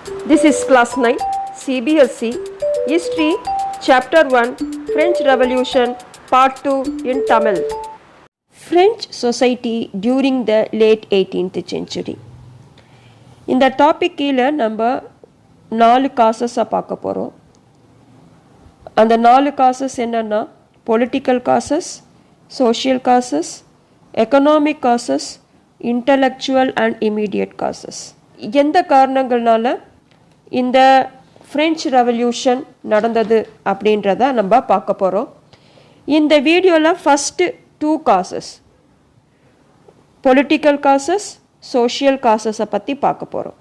This is class 9 CBSE History Chapter 1 French Revolution Part 2 in Tamil. French society during the late 18th century. இந்த topic கீழே நம்ம 4 காசஸை பார்க்க போகிறோம். அந்த 4 causes என்னென்னா political causes, social causes, economic causes, intellectual and immediate causes. எந்த காரணங்கள்னால இந்த French revolution நடந்தது அப்படின்றத நம்ம பார்க்க போகிறோம். இந்த வீடியோவில் first 2 causes political causes, social காசஸை பற்றி பார்க்க போகிறோம்.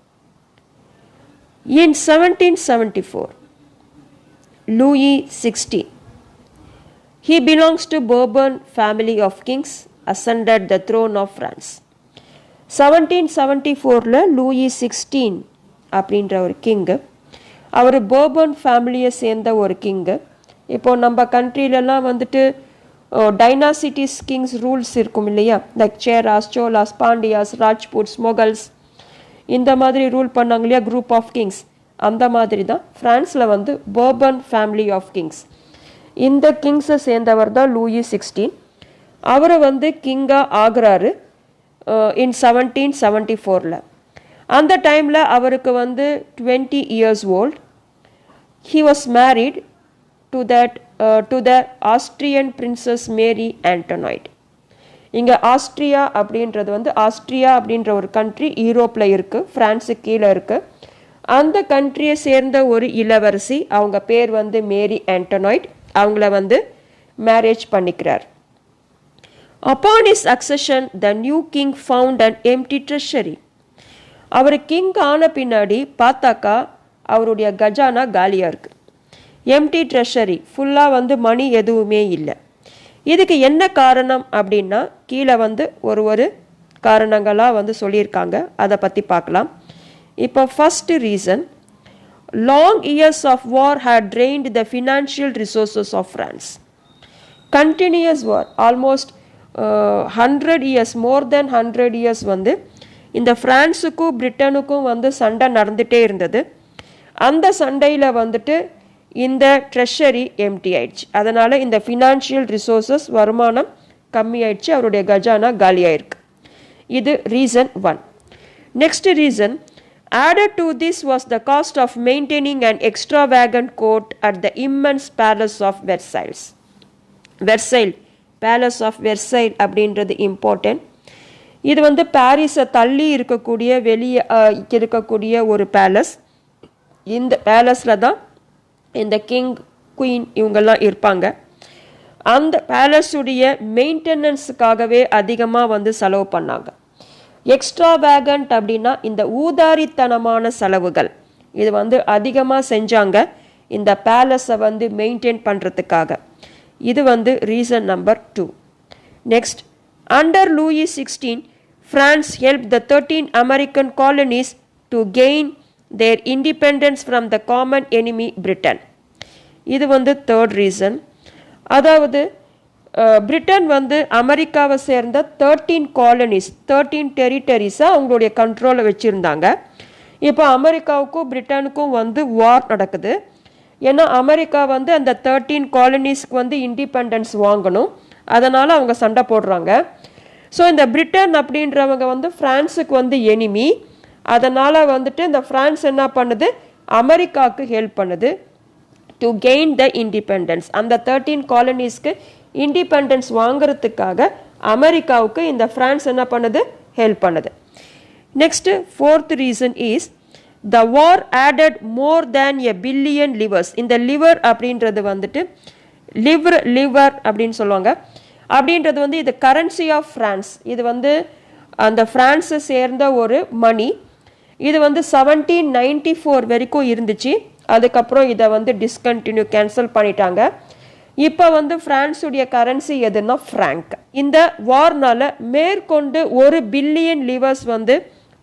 In 1774 Louis XVI, he belongs to Bourbon family of kings, ascended the throne of France. 1774 Louis 16 அப்படின்ற ஒரு கிங்கு, அவர் போர்பன் ஃபேமிலியை சேர்ந்த ஒரு கிங்கு. இப்போது நம்ம கண்ட்ரிலெலாம் வந்துட்டு டைனாசிட்டிஸ் கிங்ஸ் ரூல்ஸ் இருக்கும் இல்லையா, லைக் சேராஸ், சோலாஸ், பாண்டியாஸ், ராஜ்பூட்ஸ், மொகல்ஸ், இந்த மாதிரி ரூல் பண்ணாங்க இல்லையா, குரூப் ஆஃப் கிங்ஸ். அந்த மாதிரி தான் ஃப்ரான்ஸில் வந்து போர்பன் ஃபேமிலி ஆஃப் கிங்ஸ். இந்த கிங்ஸை சேர்ந்தவர் தான் லூயி 16. அவரை வந்து கிங்காக ஆகிறாரு இன் 1774. அந்த டைமில் அவருக்கு வந்து 20 years old. He was married to the Austrian princess Mary Antoinette. இங்கே ஆஸ்ட்ரியா அப்படின்றது வந்து, ஆஸ்ட்ரியா அப்படின்ற ஒரு கண்ட்ரி யூரோப்பில் இருக்குது, ஃப்ரான்ஸுக்கு கீழே இருக்குது. அந்த கண்ட்ரியை சேர்ந்த ஒரு இளவரசி, அவங்க பேர் வந்து மேரி ஆண்டனாய்ட். அவங்கள வந்து மேரேஜ் பண்ணிக்கிறார். Upon his accession, the new king found an empty treasury. அவர் கிங் ஆன பின்னாடி பார்த்தாக்கா அவருடைய கஜானா காலியாக இருக்குது. எம்டி ட்ரெஷரி, ஃபுல்லாக வந்து மணி எதுவுமே இல்லை. இதுக்கு என்ன காரணம் அப்படின்னா கீழே வந்து ஒரு காரணங்களாக வந்து சொல்லியிருக்காங்க, அதை பற்றி பார்க்கலாம். இப்போ first reason, long years of war had drained the financial resources of France. Continuous war, almost 100 years, more than 100 years வந்து இந்த ஃப்ரான்ஸுக்கும் பிரிட்டனுக்கும் வந்து சண்டை நடந்துகிட்டே இருந்தது. அந்த சண்டையில் வந்துட்டு இந்த ட்ரெஷரி எம்டி ஆயிடுச்சு. அதனால் இந்த ஃபினான்ஷியல் ரிசோர்ஸஸ், வருமானம் கம்மி ஆயிடுச்சு, அவருடைய கஜானா காலியாயிருக்கு. இது reason 1. Next reason, added to this was the cost of maintaining an extravagant court at the immense palace of Versailles. Palace of Versailles அப்படின்றது இம்பார்ட்டன்ட். இது வந்து பாரிஸை தள்ளி இருக்கக்கூடிய, வெளியே இருக்கக்கூடிய ஒரு பேலஸ். இந்த பேலஸில் தான் இந்த கிங், குயின் இவங்கெல்லாம் இருப்பாங்க. அந்த பேலஸுடைய மெயின்டெனன்ஸுக்காகவே அதிகமாக வந்து செலவு பண்ணாங்க. எக்ஸ்ட்ராவேகண்ட் அப்படின்னா இந்த ஊதாரித்தனமான செலவுகள், இது வந்து அதிகமாக செஞ்சாங்க இந்த பேலஸை வந்து மெயின்டைன் பண்ணுறதுக்காக. இது வந்து reason number 2. Next, under Louis 16 France helped the 13 American colonies to gain their independence from the common enemy Britain. இது வந்து தேர்ட் ரீசன். அதாவது பிரிட்டன் வந்து அமெரிக்காவை சேர்ந்த 13 காலனிஸ், 13 டெரிட்டரிஸை அவங்களுடைய கண்ட்ரோலில் வச்சுருந்தாங்க. இப்போ அமெரிக்காவுக்கும் பிரிட்டனுக்கும் வந்து வார் நடக்குது. ஏன்னா அமெரிக்கா வந்து அந்த 13 காலனிஸ்க்கு வந்து இண்டிபெண்டன்ஸ் வாங்கணும், அதனால் அவங்க சண்டை போடுறாங்க. ஸோ இந்த பிரிட்டன் அப்படின்றவங்க வந்து ஃப்ரான்ஸுக்கு வந்து எனிமி. அதனால் வந்துட்டு இந்த ஃப்ரான்ஸ் என்ன பண்ணுது, அமெரிக்காவுக்கு ஹெல்ப் பண்ணுது டு கெயின் த இண்டிபெண்டன்ஸ். அந்த 13 காலனிஸ்க்கு இண்டிபெண்டன்ஸ் வாங்கிறதுக்காக அமெரிக்காவுக்கு இந்த ஃப்ரான்ஸ் என்ன பண்ணுது, ஹெல்ப் பண்ணுது. Next fourth reason is, the war added more than a billion livers. இந்த லிவர் அப்படின்றது வந்துட்டு லிவர் அப்படின்னு சொல்லுவாங்க. அப்படின்றது வந்து இது கரன்சி ஆஃப் ஃப்ரான்ஸ். இது வந்து அந்த ஃப்ரான்ஸை சேர்ந்த ஒரு மணி. இது வந்து 1794 வரைக்கும் இருந்துச்சு. அதுக்கப்புறம் இதை வந்து டிஸ்கண்டினியூ, கேன்சல் பண்ணிட்டாங்க. இப்போ வந்து ஃப்ரான்ஸுடைய கரன்சி எதுன்னா ஃப்ராங்க். இந்த வார்னால் மேற்கொண்டு 1 பில்லியன் லிவர்ஸ் வந்து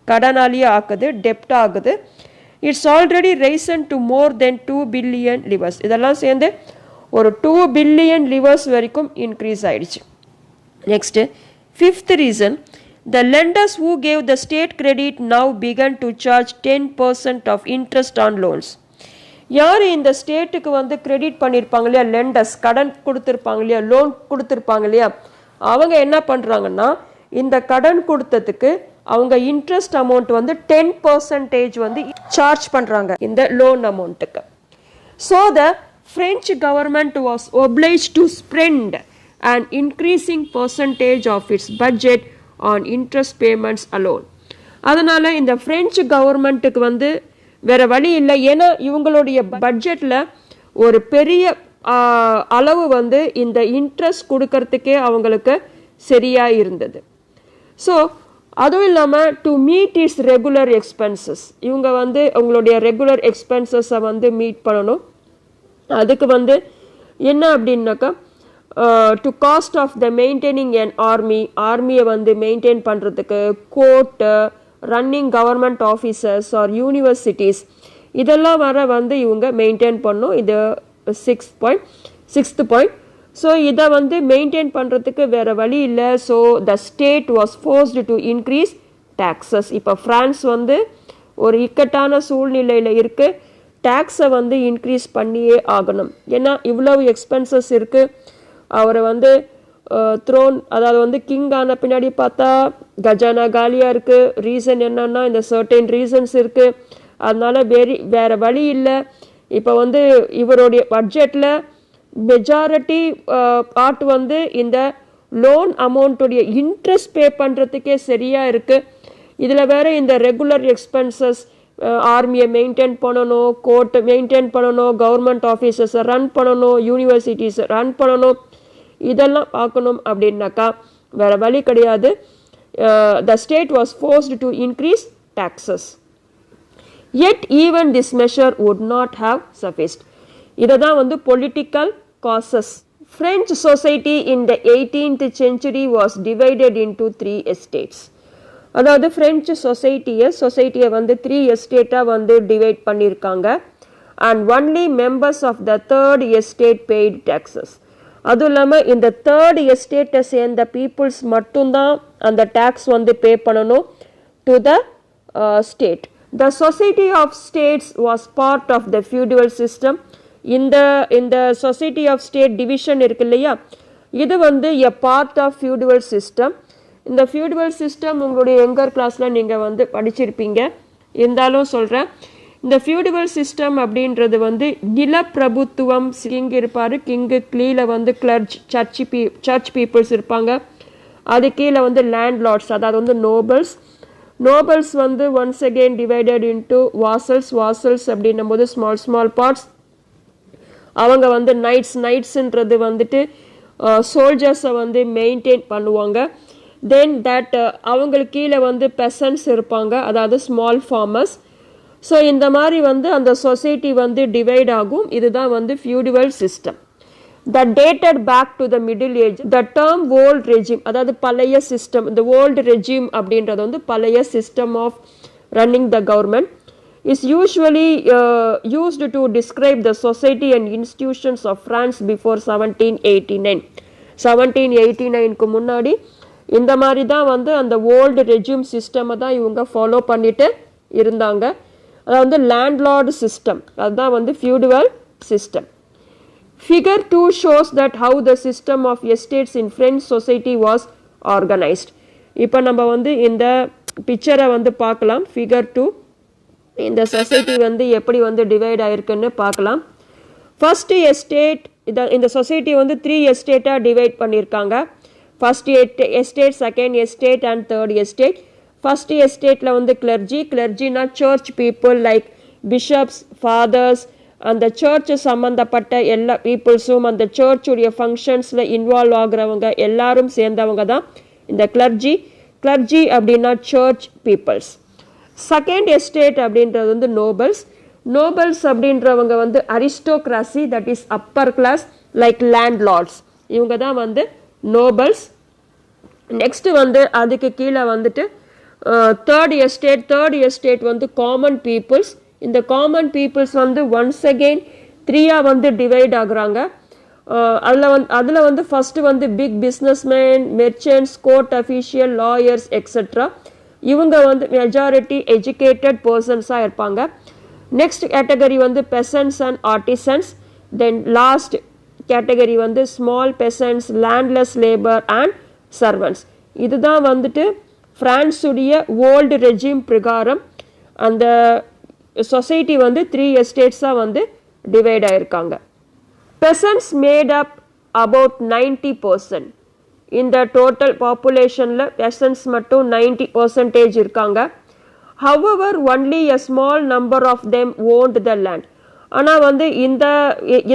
கடனாளியே ஆகுது, டெப்ட் ஆகுது. It's already risen to more than 2 billion livres. இதெல்லாம் சேர்ந்து ஒரு 2 பில்லியன் லிவர்ஸ் வரைக்கும் இன்க்ரீஸ் ஆயிடுச்சு. Next fifth reason, The lenders who gave the state credit now began to charge 10% of interest on loans. யார் இந்த ஸ்டேட்டுக்கு வந்து கிரெடிட் பண்ணியிருப்பாங்க இல்லையா, லெண்டர்ஸ் கடன் கொடுத்துருப்பாங்க இல்லையா, லோன் கொடுத்துருப்பாங்க இல்லையா, அவங்க என்ன பண்ணுறாங்கன்னா இந்த கடன் கொடுத்ததுக்கு அவங்க இன்ட்ரெஸ்ட் அமௌண்ட் வந்து 10% வந்து சார்ஜ் பண்ணுறாங்க இந்த லோன் அமௌண்ட்டுக்கு. So the French government was obliged to spend an increasing percentage of its budget on interest payments alone. அதனால இந்த பிரெஞ்சு கவர்மெண்ட்டுக்கு வந்து வேற வழி இல்லை. ஏன்னா இவங்களுடைய பட்ஜெட்ல ஒரு பெரிய அளவு வந்து இந்த இன்ட்ரெஸ்ட் கொடுக்கறதுக்கே அவங்களுக்கு சரியா இருந்தது. ஸோ அதுவும் இல்லாமல் to meet it's regular expenses, இவங்க வந்து அவங்களுடைய ரெகுலர் எக்ஸ்பென்சஸை வந்து மீட் பண்ணணும். அதுக்கு வந்து என்ன அப்படின்னாக்கா to cost of the maintaining an ஆர்மியை வந்து மெயின்டைன் பண்ணுறதுக்கு, court, running government officers or universities, இதெல்லாம் வர வந்து இவங்க மெயின்டைன் பண்ணும். இது 6th பாயிண்ட். ஸோ இதை வந்து மெயின்டைன் பண்ணுறதுக்கு வேறு வழி இல்லை. So the state was forced to increase taxes. இப்போ ஃப்ரான்ஸ் வந்து ஒரு இக்கட்டான சூழ்நிலையில் இருக்குது, டேக்ஸை வந்து இன்க்ரீஸ் பண்ணியே ஆகணும். ஏன்னா இவ்வளவு எக்ஸ்பென்சஸ் இருக்குது. அவரை வந்து த்ரோன், அதாவது வந்து கிங் ஆன பின்னாடி பார்த்தா கஜானா காலியாக இருக்குது. ரீசன் என்னன்னா இந்த சர்டைன் ரீசன்ஸ் இருக்குது. அதனால வேறு வழி இல்லை. இப்போ வந்து இவருடைய பட்ஜெட்டில் மெஜாரிட்டி பார்ட் வந்து இந்த லோன் அமௌண்ட்டுடைய இன்ட்ரெஸ்ட் பே பண்ணுறதுக்கே சரியாக இருக்குது. இதில் வேறு இந்த ரெகுலர் எக்ஸ்பென்சஸ், ஆர்மியை மெயின்டைன் பண்ணணும், கோர்ட்டை மெயின்டைன் பண்ணணும், கவர்மெண்ட் ஆஃபீஸஸை ரன் பண்ணணும், யூனிவர்சிட்டிஸை ரன் பண்ணணும், இதெல்லாம் பார்க்கணும் அப்படின்னாக்கா வேறு வழி கிடையாது. The state was forced to increase taxes. Yet even this measure would not have sufficed. இதை தான் வந்து political causes. French society in the 18th century was divided into 3 estates. அதாவது ஃப்ரெஞ்சு சொசைட்டியை வந்து 3 எஸ்டேட்டாக வந்து டிவைட் பண்ணியிருக்காங்க. And only members of the 3rd estate paid taxes. அதுவும் இல்லாமல் இந்த 3rd estate சேர்ந்த பீப்புள்ஸ் மட்டும்தான் அந்த டேக்ஸ் வந்து பே பண்ணணும் to the state. The Society of States was part of the feudal system. இந்த Society of State division இருக்கு இல்லையா, இது வந்து a part of feudal system. இந்த feudal system உங்களுடைய யங்கர் கிளாஸில் நீங்கள் வந்து படிச்சிருப்பீங்க. இருந்தாலும் சொல்கிறேன், இந்த feudal system அப்படின்றது வந்து நிலப்பிரபுத்துவம். கிங் இருப்பார், கிங்கு கீழே வந்து சர்ச் பீப்புள்ஸ் இருப்பாங்க. அது கீழே வந்து லேண்ட் லார்ட்ஸ், அதாவது வந்து நோபல்ஸ் வந்து once again divided into Versailles அப்படின்னும் போது ஸ்மால் பார்ட்ஸ். அவங்க வந்து நைட்ஸ்ன்றது வந்துட்டு சோல்ஜர்ஸை வந்து மெயின்டைன் பண்ணுவாங்க. தென் தட் அவங்களுக்கு கீழே வந்து பெசன்ட்ஸ் இருப்பாங்க, அதாவது ஸ்மால் ஃபார்மர்ஸ். ஸோ இந்த மாதிரி வந்து அந்த சொசைட்டி வந்து டிவைட் ஆகும். இதுதான் வந்து feudal system. that dated back to the middle age. The term old regime, அதாவது பழைய சிஸ்டம், இந்த old regime அப்படின்றது வந்து பழைய system of running the government is usually used to describe the society and institutions of France before 1789. 1789க்கு முன்னாடி இந்த மாதிரி தான் வந்து அந்த ஓல்டு ரெஜியூம் சிஸ்டமை தான் இவங்க ஃபாலோ பண்ணிட்டு இருந்தாங்க. அதாவது வந்து லேண்ட்லார்டு சிஸ்டம், அதுதான் வந்து feudal system. Figure 2 shows that how the system of estates in French society was organized. இப்போ நம்ம வந்து இந்த பிக்சரை வந்து பார்க்கலாம். ஃபிகர் 2 இந்த சொசைட்டி வந்து எப்படி வந்து டிவைட் ஆயிருக்குன்னு பார்க்கலாம். ஃபர்ஸ்ட் எஸ்டேட், இந்த சொசைட்டி வந்து 3 எஸ்டேட்டாக டிவைட் பண்ணியிருக்காங்க. First estate, second estate and third estate. First எஸ்டேட்டில் வந்து கிளர்ஜினா church people like bishops, fathers, அந்த சர்ச் சம்மந்தப்பட்ட எல்லா பீப்புள்ஸும் அந்த சர்ச்சுடைய ஃபங்க்ஷன்ஸில் இன்வால்வ் ஆகுறவங்க எல்லாரும் சேர்ந்தவங்க தான் இந்த கிளர்ஜி அப்படின்னா சர்ச் பீப்புள்ஸ். செகண்ட் எஸ்டேட் அப்படின்றது வந்து நோபல்ஸ் அப்படின்றவங்க வந்து aristocracy, that is upper class like landlords, இவங்க தான் வந்து நோபல்ஸ். நெக்ஸ்ட் வந்து அதுக்கு கீழே வந்துட்டு தேர்ட் எஸ்டேட் வந்து காமன் பீப்புள்ஸ். இந்த காமன் பீப்புள்ஸ் வந்து ஒன்ஸ் அகெயின் 3 வந்து டிவைட் ஆகுறாங்க. அதில் வந்து ஃபஸ்ட்டு வந்து big businessman, merchants, court official, lawyers etcetera. இவங்க வந்து மெஜாரிட்டி எஜுகேட்டட் பர்சன்ஸாக இருப்பாங்க. நெக்ஸ்ட் கேட்டகரி வந்து peasants and artisans. Then last category வந்து small peasants, landless labour and servants. இதுதான் வந்துட்டு பிரான்ஸுடைய ஓல்டு ரெஜிம் பிரகாரம் அந்த சொசைட்டி வந்து 3 எஸ்டேட்ஸாக வந்து டிவைட் ஆயிருக்காங்க. Peasants made up about 90%. இந்த டோட்டல் பாப்புலேஷனில் பெசன்ட்ஸ் மட்டும் 90% இருக்காங்க. However only a small number of them owned the land. ஆனால் வந்து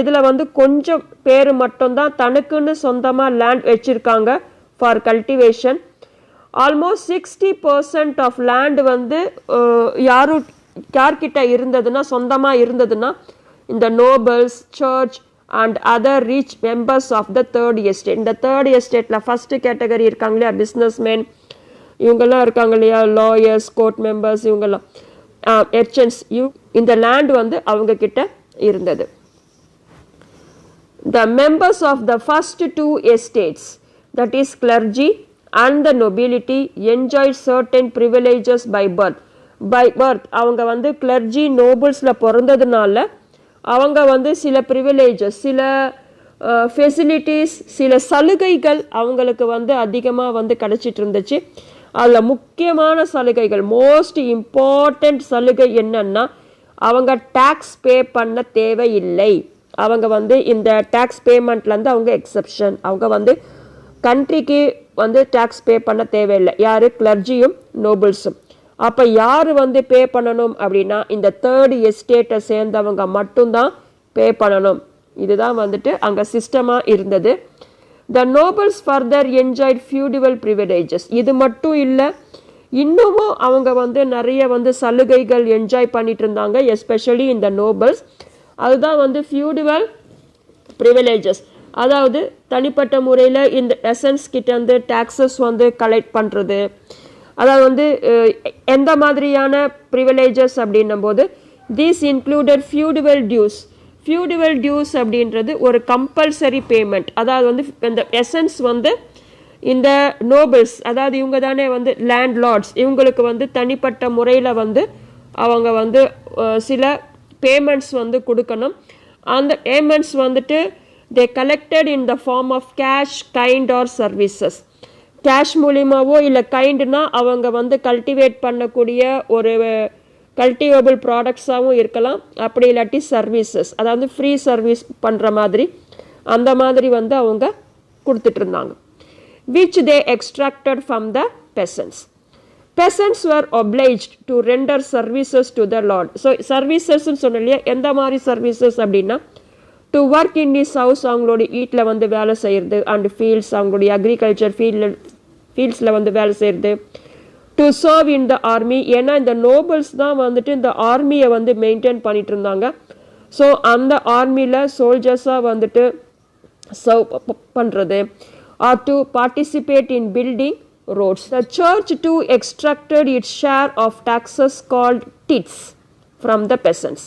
இதில் வந்து கொஞ்சம் பேர் மட்டும்தான் தனக்குன்னு சொந்தமாக லேண்ட் வச்சுருக்காங்க for cultivation. Almost 60% of land வந்து யார்கிட்ட இருந்ததுன்னா சொந்தமாக இருந்ததுன்னா இந்த nobles, church and other rich members of the third estate. இந்த தேர்ட் எஸ்டேட்டில் ஃபஸ்ட்டு கேட்டகரி இருக்காங்க இல்லையா, பிஸ்னஸ்மேன் இவங்கெல்லாம் இருக்காங்க இல்லையா, லாயர்ஸ், கோர்ட் மெம்பர்ஸ், இவங்கெல்லாம் எர்ச்சன்ஸ், இந்த லேண்ட் வந்து அவங்க கிட்ட இருந்தது. The members of the first 2 estates, that is clergy and the nobility, enjoyed certain privileges by birth. அவங்க வந்து கிளர்ஜி நோபல்ஸில் பிறந்ததுனால அவங்க வந்து சில ப்ரிவிலேஜஸ், சில ஃபெசிலிட்டிஸ், சில சலுகைகள் அவங்களுக்கு வந்து அதிகமாக வந்து கிடச்சிட்டு இருந்துச்சு. அதில் முக்கியமான சலுகைகள், மோஸ்ட் இம்பார்ட்டண்ட் சலுகை என்னன்னா, அவங்க டேக்ஸ் பே பண்ண தேவையில்லை. அவங்க வந்து இந்த டேக்ஸ் பேமெண்ட்லேருந்து அவங்க எக்ஸப்ஷன். அவங்க வந்து கண்ட்ரிக்கு வந்து டேக்ஸ் பே பண்ண தேவையில்லை. யார்? கிளர்ஜியும் நோபல்ஸும். அப்போ யார் வந்து பே பண்ணணும் அப்படின்னா, இந்த தேர்ட் எஸ்டேட்டை சேர்ந்தவங்க மட்டும்தான் பே பண்ணணும். இதுதான் வந்துட்டு அங்கே சிஸ்டமாக இருந்தது. த நோபல்ஸ் ஃபர்தர் என்ஜாய்ட் ஃபியூடிவல் ப்ரிவிலேஜஸ். இது மட்டும் இல்லை, இன்னமும் அவங்க வந்து நிறைய வந்து சலுகைகள் என்ஜாய் பண்ணிட்டு இருந்தாங்க, எஸ்பெஷலி இந்த நோபல்ஸ். அதுதான் வந்து ஃபியூடிவல் ப்ரிவிலேஜஸ். அதாவது தனிப்பட்ட முறையில் இந்த எசன்ஸ் கிட்ட வந்து டேக்ஸஸ் வந்து கலெக்ட் பண்ணுறது. அதாவது வந்து எந்த மாதிரியான ப்ரிவிலேஜஸ் அப்படின்னும் போது, தீஸ் இன்க்ளூடட் ஃபியூடிவல் டியூஸ். ஃபியூடிவல் டியூஸ் அப்படின்றது ஒரு கம்பல்சரி பேமெண்ட். அதாவது வந்து இந்த எசன்ஸ் வந்து இந்த நோபல்ஸ், அதாவது இவங்க தானே வந்து லேண்ட் லார்ட்ஸ், இவங்களுக்கு வந்து தனிப்பட்ட முறையில் வந்து அவங்க வந்து சில பேமெண்ட்ஸ் வந்து கொடுக்கணும். அந்த பேமெண்ட்ஸ் வந்துட்டு they collected in the form of cash, kind or services. Cash மூலியமாவோ இல்லை கைண்டுனா அவங்க வந்து கல்டிவேட் பண்ணக்கூடிய ஒரு கல்டிவேபிள் ப்ராடக்ட்ஸாகவும் இருக்கலாம். அப்படி இல்லாட்டி சர்வீசஸ், அதாவது ஃப்ரீ சர்வீஸ் பண்ணுற மாதிரி, அந்த மாதிரி வந்து அவங்க கொடுத்துட்டு இருந்தாங்க. which they extracted from the peasants. Peasants were obliged to render services to the lord. So services சொன்னலையா, எந்த மாதிரி சர்வீசஸ் அப்படின்னா, to work in is house, அவங்களுடைய வீட்டில் வந்து வேலை செய்கிறது, அண்ட் ஃபீல்ட்ஸ், அவங்களுடைய அக்ரிகல்ச்சர் ஃபீல்ட்ஸில் வந்து வேலை செய்கிறது, to serve in the army. ஏன்னா இந்த நோபல்ஸ் தான் வந்துட்டு இந்த ஆர்மியை வந்து மெயின்டைன் பண்ணிட்டு இருந்தாங்க. ஸோ அந்த ஆர்மியில் சோல்ஜர்ஸாக வந்துட்டு சர்வ் பண்ணுறது, or to participate in building roads. The church too extracted its share of taxes called tithes from the peasants.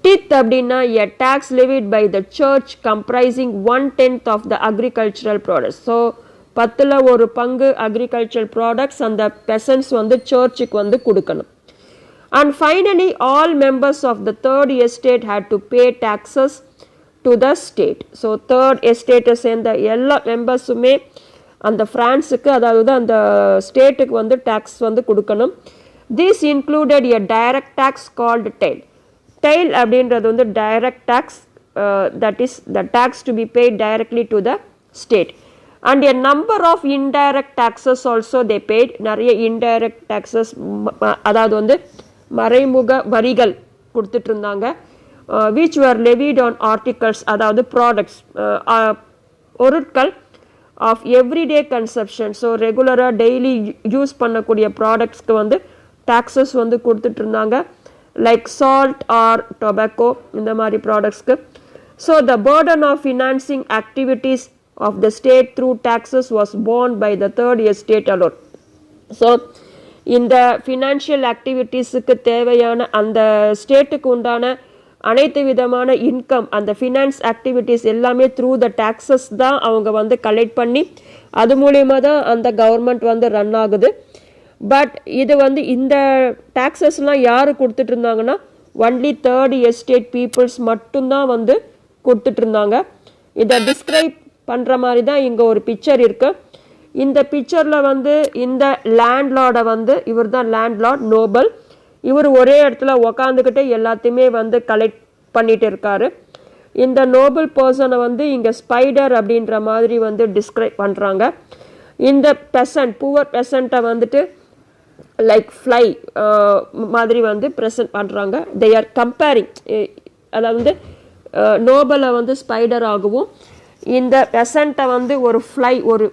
Tithe அப்படின்னா a tax levied by the church comprising 1/10 of the agricultural products. So 10ல் ஒரு பங்கு agricultural products அந்த peasants வந்து சர்ச்சுக்கு வந்து கொடுக்கணும். And finally all members of the third estate had to pay taxes to the state. So third எஸ்டேட்டை சேர்ந்த எல்லா மெம்பர்ஸுமே அந்த ஃப்ரான்ஸுக்கு, அதாவது அந்த ஸ்டேட்டுக்கு வந்து டேக்ஸ் வந்து கொடுக்கணும். This included a direct tax called taille. Taille அப்படின்றது வந்து direct tax, that is the tax to be paid directly to the state. And a number of indirect taxes also they paid. நிறைய indirect taxes, அதாவது வந்து மறைமுக வரிகள் கொடுத்துட்டு இருந்தாங்க. which were levied on articles, அதாவது ப்ராடக்ட்ஸ், பொருட்கள் ஆஃப் எவ்ரிடே கன்சப்ஷன். ஸோ ரெகுலராக டெய்லி யூஸ் பண்ணக்கூடிய ப்ராடக்ட்ஸ்க்கு வந்து டாக்ஸஸ் வந்து கொடுத்துட்டு இருந்தாங்க, லைக் சால்ட் ஆர் டொபாக்கோ, இந்த மாதிரி ப்ராடக்ட்ஸ்க்கு. So the burden of financing activities of the state through taxes was borne by the third estate alone. So இந்த ஃபினான்ஷியல் ஆக்டிவிட்டீஸுக்கு தேவையான அந்த ஸ்டேட்டுக்கு உண்டான அனைத்து விதமான இன்கம் அந்த ஃபினான்ஸ் ஆக்டிவிட்டீஸ் எல்லாமே த்ரூ த டாக்ஸஸ் தான் அவங்க வந்து கலெக்ட் பண்ணி அது மூலியமாக தான் அந்த கவர்மெண்ட் வந்து ரன் ஆகுது. பட் இது வந்து இந்த டாக்ஸஸ்லாம் யார் கொடுத்துட்டு இருந்தாங்கன்னா ஒன்லி தேர்ட் எஸ்டேட் பீப்புள்ஸ் மட்டும்தான் வந்து கொடுத்துட்டு இருந்தாங்க. இதை டிஸ்கிரைப் பண்ணுற மாதிரி தான் இங்கே ஒரு பிக்சர் இருக்கு. இந்த பிக்சரில் வந்து இந்த லேண்ட்லார்டை வந்து இவர் தான் லேண்ட்லார்ட் நோபல். இவர் ஒரே இடத்துல உக்காந்துக்கிட்டே எல்லாத்தையுமே வந்து கலெக்ட் பண்ணிட்டு இருக்காரு. இந்த நோபல் பர்சனை வந்து இங்கே ஸ்பைடர் அப்படின்ற மாதிரி வந்து டிஸ்கிரைப் பண்ணுறாங்க. இந்த பெசன்ட் புவர் பெசண்ட்டை வந்துட்டு லைக் ஃப்ளை மாதிரி வந்து ப்ரெசன்ட் பண்ணுறாங்க. தே ஆர் கம்பேரிங், அதாவது வந்து நோபலை வந்து ஸ்பைடர் ஆகவும் இந்த பெசண்ட்டை வந்து ஒரு ஃப்ளை ஒரு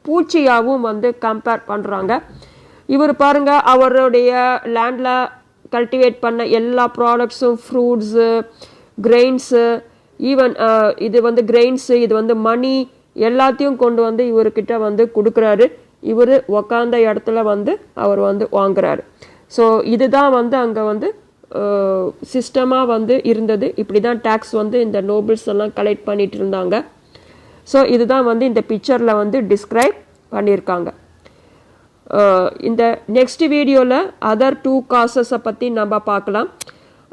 பூச்சியாகவும் வந்து கம்பேர் பண்ணுறாங்க. இவர் பாருங்க அவருடைய லேண்டில் கல்டிவேட் பண்ண எல்லா ப்ராடக்ட்ஸும் ஃப்ரூட்ஸு கிரெயின்ஸு ஈவன் இது வந்து கிரெயின்ஸு இது வந்து மணி எல்லாத்தையும் கொண்டு வந்து இவர்கிட்ட வந்து கொடுக்குறாரு. இவர் உக்காந்த இடத்துல வந்து அவர் வந்து வாங்குறாரு. ஸோ இதுதான் வந்து அங்கே வந்து சிஸ்டமாக வந்து இருந்தது. இப்படி தான் டேக்ஸ் வந்து இந்த நோபல்ஸ் எல்லாம் கலெக்ட் பண்ணிட்டு இருந்தாங்க. ஸோ இதுதான் வந்து இந்த பிக்சரில் வந்து டிஸ்கிரைப் பண்ணியிருக்காங்க. இந்த நெக்ஸ்ட் வீடியோவில் அதர் 2 காசஸை பற்றி நம்ம பார்க்கலாம்.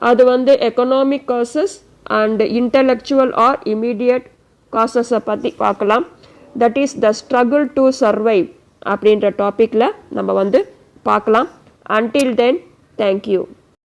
அது வந்து economic causes and intellectual or immediate காசஸை பற்றி பார்க்கலாம். That is the struggle to survive அப்படின்ற டாப்பிக்கில் நம்ம வந்து பார்க்கலாம். Until then thank you.